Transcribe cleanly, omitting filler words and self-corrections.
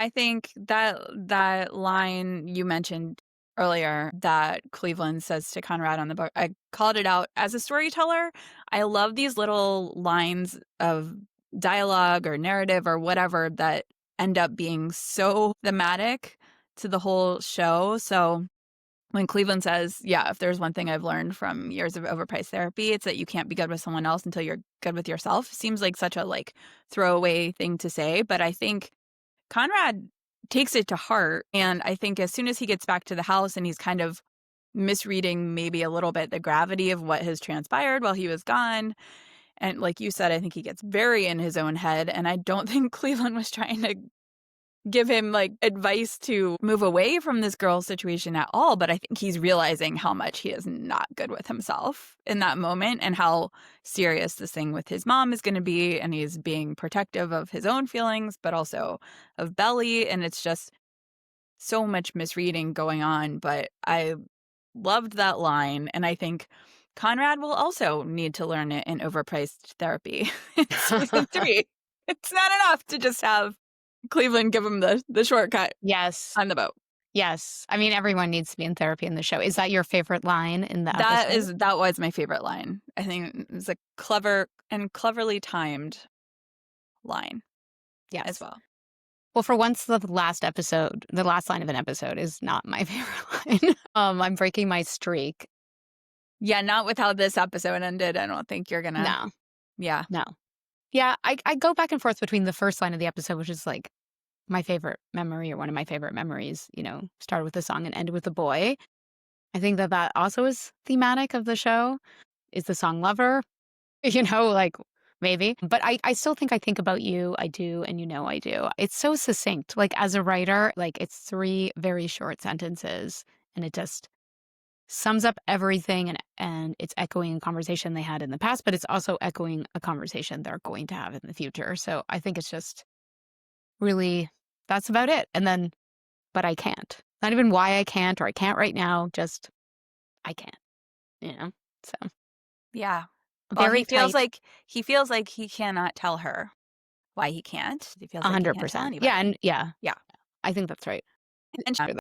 I think that line you mentioned earlier that Cleveland says to Conrad on the book, I called it out as a storyteller. I love these little lines of dialogue or narrative or whatever that end up being so thematic to the whole show. So when Cleveland says, yeah, if there's one thing I've learned from years of overpriced therapy, it's that you can't be good with someone else until you're good with yourself. Seems like such a like throwaway thing to say, but I think Conrad takes it to heart. And I think as soon as he gets back to the house and he's kind of misreading maybe a little bit the gravity of what has transpired while he was gone. And like you said, I think he gets very in his own head. And I don't think Cleveland was trying to give him like advice to move away from this girl situation at all. But I think he's realizing how much he is not good with himself in that moment and how serious this thing with his mom is going to be. And he's being protective of his own feelings, but also of Belly. And it's just so much misreading going on. But I loved that line. And I think Conrad will also need to learn it in overpriced therapy in season 3. It's not enough to just have Cleveland give him the shortcut Yes. on the boat. Yes. I mean, everyone needs to be in therapy in the show. Is that your favorite line in the episode? That was my favorite line. I think it was a clever and cleverly timed line as Yes. well. Well, for once, the last line of an episode is not my favorite line. I'm breaking my streak. Yeah, not with how this episode ended. I don't think you're gonna. No, Yeah. no. Yeah, I go back and forth between the first line of the episode, which is like my favorite memory or one of my favorite memories, started with a song and ended with a boy. I think that also is thematic of the show, is the song Lover, like maybe. But I still think I think about you. I do. And I do. It's so succinct. Like as a writer, like it's 3 very short sentences and it just sums up everything and it's echoing a conversation they had in the past, but it's also echoing a conversation they're going to have in the future. So I think it's just really, that's about it. And then, but I can't. Not even why I can't or I can't right now, just I can't. So Yeah. Well, very tight. he feels like he cannot tell her why he can't. He feels like he can't tell 100%. Yeah. anybody. And yeah, Yeah. I think that's right. And